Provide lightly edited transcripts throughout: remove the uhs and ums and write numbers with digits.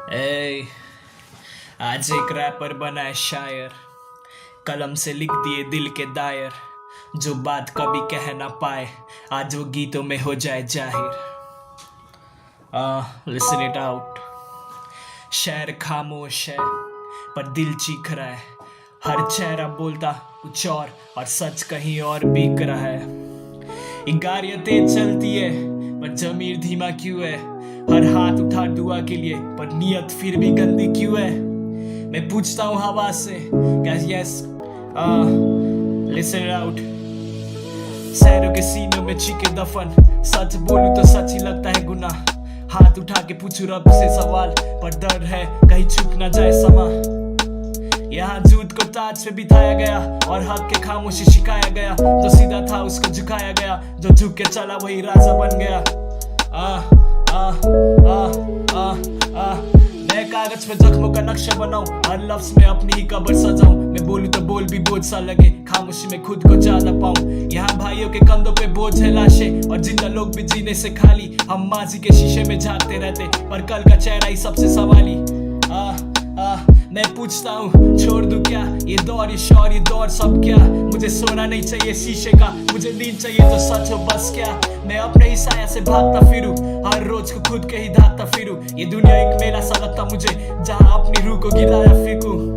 ए, आज एक रैपर बना है शायर, कलम से लिख दिए दिल के दायर। जो बात कभी कह ना पाए आज वो गीतों में हो जाए जाहिर। Listen it out. शहर खामोश है पर दिल चीख रहा है, हर चेहरा बोलता कुछ और सच कहीं और बिक रहा है। ये गाड़ियां तेज चलती है पर जमीर धीमा क्यों है, हर हाथ उठा दुआ के लिए पर नियत फिर भी गंदी क्यों है। मैं पूछता हूँ हवा से यस लिसन आउट। शहरों के सीनों में चीखे दफन, सच बोलूं तो सच ही लगता है गुनाह। हाथ उठा के पूछूं रब से सवाल पर डर है कहीं छुप ना जाए समा। यहाँ झूठ को ताज पे बिठाया गया और हक के खामोशी सिखाया गया। जो सीधा था उसको झुकाया गया, जो झुक के चला वही राजा बन गया। मैं कागज पे जख्मों का नक्शा बनाऊं, हर लफ्ज में अपनी ही कब्र सजाऊं। मैं बोलूं तो बोल भी बोझ सा लगे, खामोशी में खुद को ज्यादा पाऊं। यहाँ भाइयों के कंधों पे बोझ है लाशें और जिंदा लोग भी जीने से खाली। हम माजी के शीशे में झांकते रहते पर कल का चेहरा ही सबसे सवाली। मैं पूछता हूँ छोड़ दूं क्या ये दौर, ये शौर, ये दौर सब क्या। मुझे सोना नहीं चाहिए शीशे का, मुझे नींद चाहिए तो सच हो बस क्या। मैं अपने ही साया से भागता फिरूं, हर रोज को खुद के ही धाकता फिरूं। ये दुनिया एक मेला सा लगता मुझे जहाँ अपनी रूह को गिराया फेंकूं।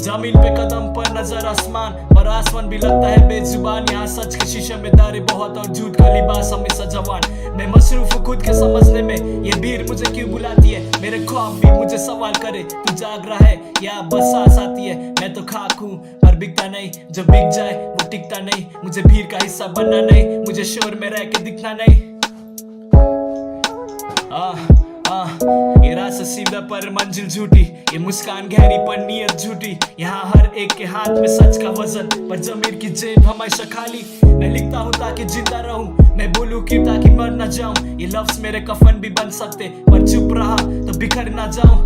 जमीन पे कदम पर नजर आसमान पर आसमान भी लगता है बेजुबान। यहाँ सच के शीशे में दारे बहुत और झूठ का लिबास हमेशा जवान। मैं मसरूफ हूँ खुद के समझने में, ये भीड़ मुझे क्यों बुलाती है। मेरे ख्वाब भी मुझे सवाल करे तू जाग रहा है या बस सांस आती है। मैं तो खाक हूँ पर बिकता नहीं, जो बिक जाए वो टिकता नहीं। मुझे भीड़ का हिस्सा बनना नहीं, मुझे शोर में रह के दिखना नहीं। ये रास्ता सीधा पर मंजिल झूठी, ये मुस्कान गहरी पर नीयत झूठी। यहाँ हर एक के हाथ में सच का वजन पर जमीर की जेब हमेशा खाली। मैं लिखता हूँ ताकि जिंदा रहूं, मैं बोलूं कि ताकि मर ना जाऊं। ये लफ्ज मेरे कफन भी बन सकते पर चुप रहा तो बिखर ना जाऊं।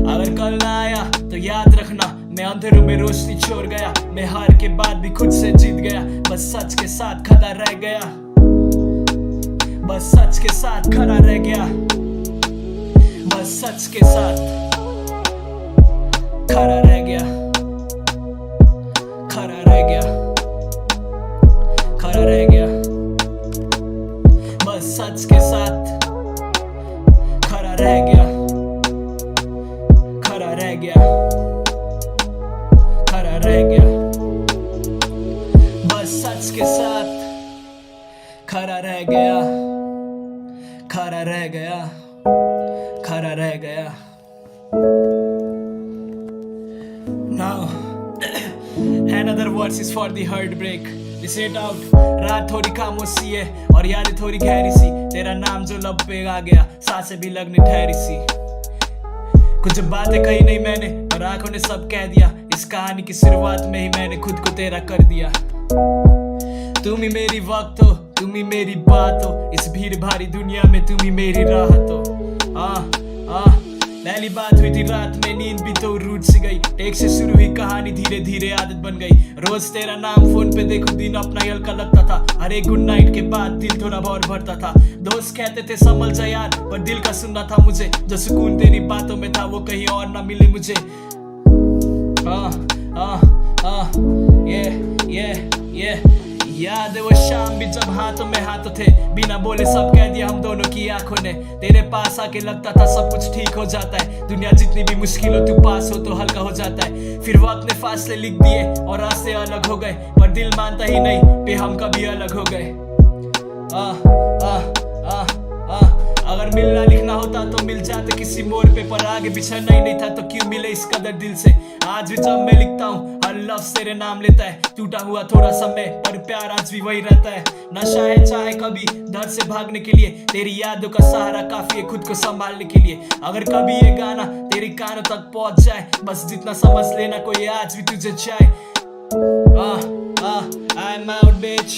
अगर कल ना आया तो याद रखना मैं अंधेरों में रोशनी छोड़ गया। मैं हार के बाद भी खुद से जीत गया, बस सच के साथ खड़ा रह गया। बस सच के साथ खड़ा रह गया, बस सच के साथ खड़ा रह गया। खड़ा रह गया, खड़ा रह गया, बस सच के साथ खड़ा रह गया। खड़ा रह गया, खड़ा रह गया, बस सच के साथ खड़ा रह गया। खड़ा रह गया, खड़ा रह गया। Now another verse is for the heartbreak. Listen it out. रात थोड़ी खामोशी है और यादें थोड़ी गहरी सी। तेरा नाम जो लब पे आ गया, सांसें भी लगने ठहरी सी। कुछ बातें कही नहीं मैंने पर आंखों ने सब कह दिया। इस कहानी की शुरुआत में ही मैंने खुद को तेरा कर दिया। तुम ही मेरी वक्त हो, तुम ही मेरी बात हो, इस भीड़ भारी दुनिया में तुम ही मेरी राहत हो। पहली बात हुई थी रात में, नींद भी तो रूठ सी गई। टेक से शुरू हुई कहानी, धीरे धीरे आदत बन गई। रोज तेरा नाम फोन पे देखूं दिन अपना हल्का लगता था। हर एक गुड नाइट के बाद दिल थोड़ा बहुत भरता था। दोस्त कहते थे संभल जा यार पर दिल का सुनना था मुझे। जो सुकून तेरी बातों में था वो कहीं और ना मिले मुझे। याद है वो शाम भी जब हाथों में हाथ थे, बिना बोले सब कह दिया हम दोनों की आंखों ने। तेरे पास आके लगता था सब कुछ ठीक हो जाता है। दुनिया जितनी भी मुश्किल हो तू पास हो तो हल्का हो जाता है। फिर वक्त ने फासले लिख दिए और रास्ते अलग हो गए पर दिल मानता ही नहीं पे हम कभी अलग हो गए। अगर मिलना लिखना होता तो मिल जाते किसी मोड़ पे, पर आगे बिछड़ना ही नहीं था तो क्यों मिले इस कदर दिल से। आज भी जब मैं लिखता हूँ हर लफ्ज तेरे नाम लेता है। टूटा हुआ थोड़ा समय पर प्यार आज भी वही रहता है। नशा है चाहे कभी दर्द से भागने के लिए, तेरी यादों का सहारा काफी है खुद को संभालने के लिए। अगर कभी ये गाना तेरी कानों तक पहुंच जाए, बस जितना समझ लेना कोई आज भी तुझे चाहे। I'm out bitch।